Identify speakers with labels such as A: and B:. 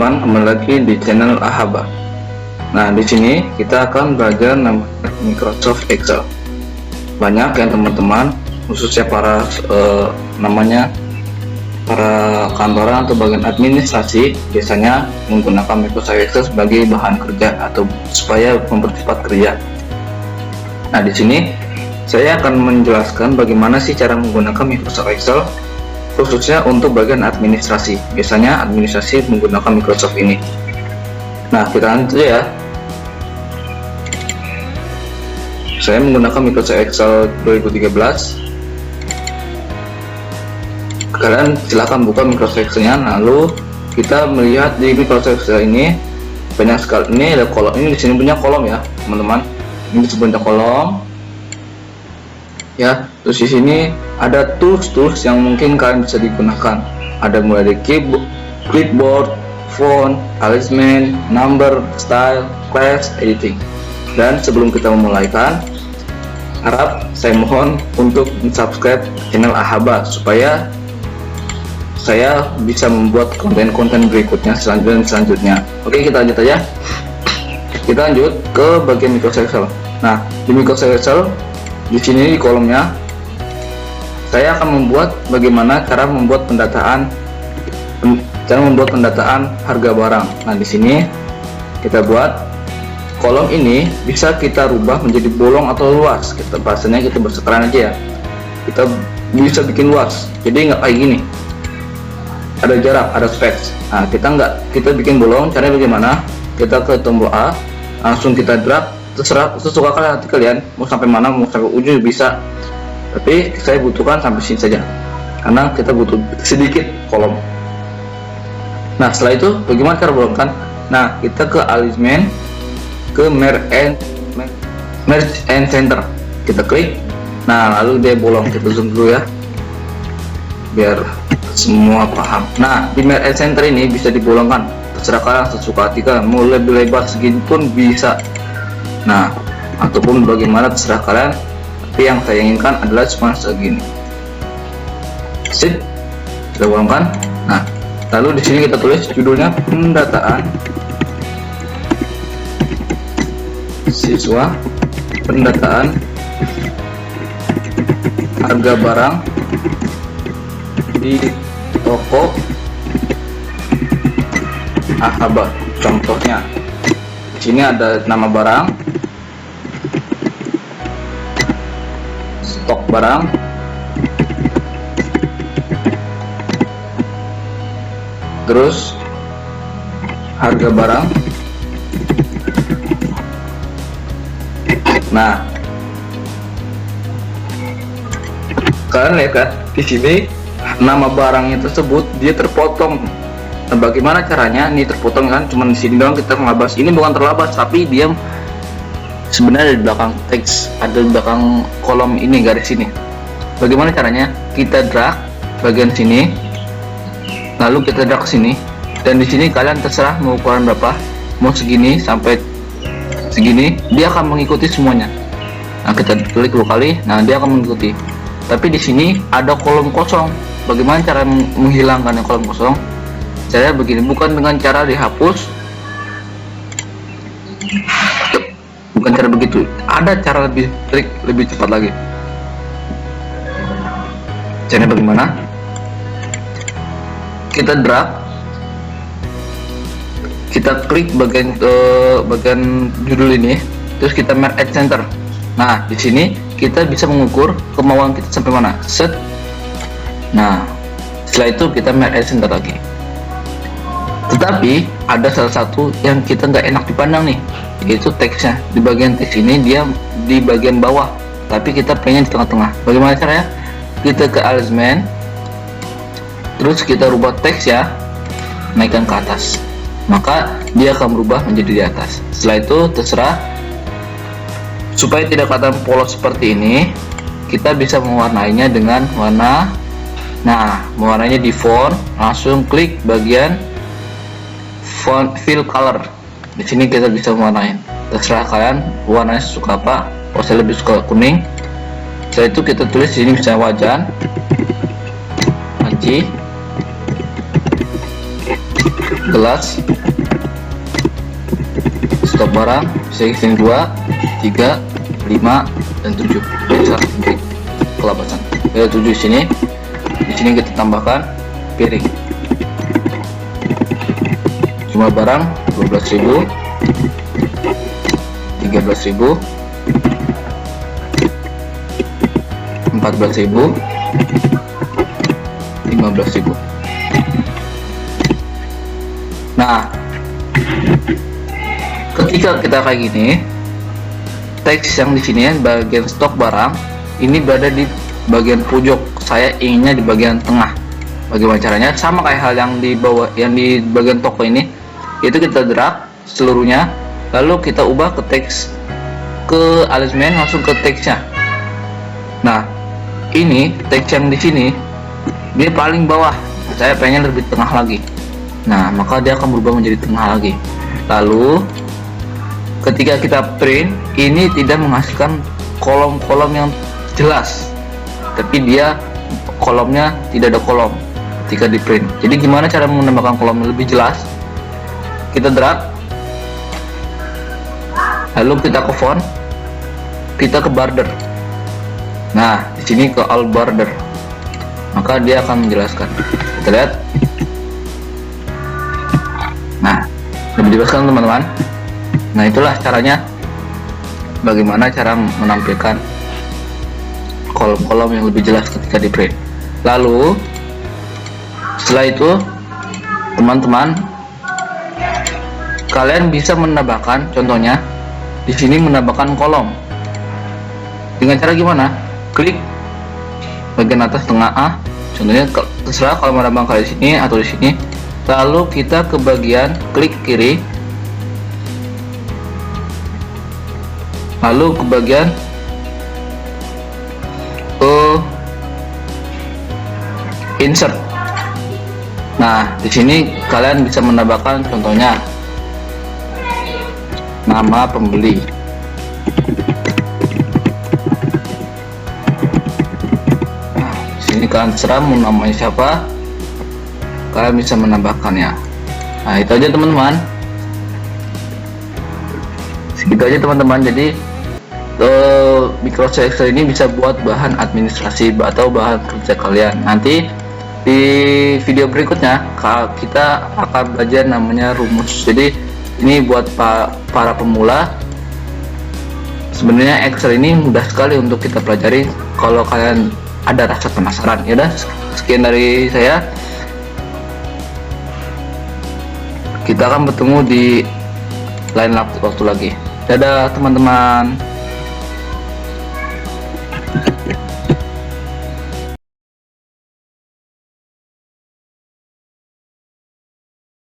A: teman-teman, kembali lagi di channel Ahaba. Nah, di sini kita akan belajar namanya Microsoft Excel. Banyak yang teman-teman, khususnya para para kantoran atau bagian administrasi, biasanya menggunakan Microsoft Excel sebagai bahan kerja atau supaya mempercepat kerja. Nah, di sini saya akan menjelaskan bagaimana sih cara menggunakan Microsoft Excel, khususnya untuk bagian administrasi. Biasanya administrasi menggunakan Microsoft ini. Nah, kita lanjut ya. Saya menggunakan Microsoft Excel 2013. Kalian silahkan buka Microsoft Excel-nya. Lalu kita melihat di Microsoft Excel ini banyak sekali. Ini ada kolom. Ini di sini punya kolom ya, teman-teman. Ini sebenarnya kolom. Ya, terus di sini ada tools yang mungkin kalian bisa digunakan. Ada mulai dari clipboard, font, alignment, number, style, class, editing. Dan sebelum kita memulaikan, saya mohon untuk subscribe channel Ahaba supaya saya bisa membuat konten-konten berikutnya selanjutnya. Oke, kita lanjut aja. Kita lanjut ke bagian Microsoft Excel. Nah, di Microsoft Excel di sini di kolomnya saya akan membuat bagaimana cara membuat pendataan harga barang. Nah, di sini kita buat kolom ini bisa kita rubah menjadi bolong atau luas. Bahasanya kita berseteran aja ya. Kita bisa bikin luas. Jadi nggak kayak gini. Ada jarak, ada space. Nah, kita bikin bolong. Caranya bagaimana? Kita ke tombol A, langsung kita drag. Terserah sesuka hati kalian, mau sampai mana, mau sampai ujung bisa, tapi saya butuhkan sampai sini saja karena kita butuh sedikit kolom. Nah, setelah itu bagaimana cara bolongkan? Nah, kita ke alignment, ke merge and center, kita klik. Nah, lalu dia bolong. Kita zoom dulu ya biar semua paham. Nah, di merge and center ini bisa dibolongkan, terserah kalian sesuka hati kalian, mau lebih lebar segini pun bisa. Nah, ataupun bagaimana terserah kalian, tapi yang saya inginkan adalah cuma segini. Sip, kita bolongkan. Nah, lalu di sini kita tulis judulnya pendataan siswa, pendataan harga barang di toko Ahaba. Contohnya di sini ada nama barang, stok barang, terus harga barang. Nah, kalian lihat kan di sini nama barangnya tersebut dia terpotong. Nah, bagaimana caranya? Ini terpotong kan, cuman di sini doang kita ngelabas. Ini bukan terlabas, tapi dia sebenarnya di belakang teks, ada di belakang kolom ini, garis ini. Bagaimana caranya? Kita drag bagian sini, lalu kita drag ke sini, dan di sini kalian terserah mau ukuran berapa, mau segini sampai segini, dia akan mengikuti semuanya. Nah, kita klik 2 kali, nah dia akan mengikuti. Tapi di sini ada kolom kosong. Bagaimana cara menghilangkan kolom kosong? Saya begini, bukan dengan cara dihapus, bukan cara begitu, ada cara lebih trik, lebih cepat lagi. Caranya bagaimana? Kita drag, kita klik bagian judul ini, terus kita merge at center. Nah, di sini kita bisa mengukur kemauan kita sampai mana. Set. Nah, setelah itu kita merge at center lagi. Tetapi ada salah satu yang kita nggak enak dipandang nih, yaitu teksnya. Di bagian teks ini dia di bagian bawah, tapi kita pengen di tengah-tengah. Bagaimana caranya? Kita ke alignment, terus kita rubah teks ya, naikkan ke atas, maka dia akan berubah menjadi di atas. Setelah itu terserah, supaya tidak kelihatan polos seperti ini, kita bisa mewarnainya dengan warna. Nah, mewarnainya di font, langsung klik bagian font fill color. Di sini kita bisa mewarnai. Terserah kalian warnanya suka apa. Oh, saya lebih suka kuning. Setelah itu kita tulis di sini misalnya wajan, panci, gelas, stok barang bisa di sini 2, 3, 5, dan 7. Bisa klik kelabasan. Ada 7 di sini. Di sini kita tambahkan piring. Jumlah barang 12.000, 13.000, 14.000, 15.000. Nah, ketika kita kayak gini, teks yang di sini bagian stok barang ini berada di bagian pojok. Saya inginnya di bagian tengah. Bagaimana caranya? Sama kayak hal yang di bawah, yang di bagian toko ini, itu kita drag seluruhnya, lalu kita ubah ke teks, ke alignment, langsung ke teksnya. Nah, ini teks yang di sini dia paling bawah, saya pengen lebih tengah lagi. Nah, maka dia akan berubah menjadi tengah lagi. Lalu ketika kita print, ini tidak menghasilkan kolom-kolom yang jelas, tapi dia kolomnya tidak ada kolom ketika di print. Jadi gimana cara menambahkan kolom yang lebih jelas? Kita drag, lalu kita ke font, kita ke border. Nah, di sini ke all border, maka dia akan menjelaskan. Kita lihat. Nah, lebih dijelaskan teman-teman. Nah, itulah caranya, bagaimana cara menampilkan kolom-kolom yang lebih jelas ketika di print. Lalu setelah itu teman-teman, kalian bisa menambahkan, contohnya di sini menambahkan kolom dengan cara gimana? Klik bagian atas tengah A, contohnya terserah kalau menambahkan di sini atau di sini. Lalu kita ke bagian klik kiri, lalu ke bagian insert. Nah, di sini kalian bisa menambahkan contohnya nama pembeli. Nah, di sini kalian terserah mau namanya siapa, kalian bisa menambahkannya. Nah, itu aja teman-teman. Segitu aja teman-teman. Jadi Microsoft Excel ini bisa buat bahan administrasi atau bahan kerja kalian. Nanti di video berikutnya kita akan belajar namanya rumus. Jadi ini buat para pemula. Sebenarnya Excel ini mudah sekali untuk kita pelajari kalau kalian ada rasa penasaran. Ya udah, sekian dari saya. Kita akan bertemu di lain waktu lagi. Dadah teman-teman.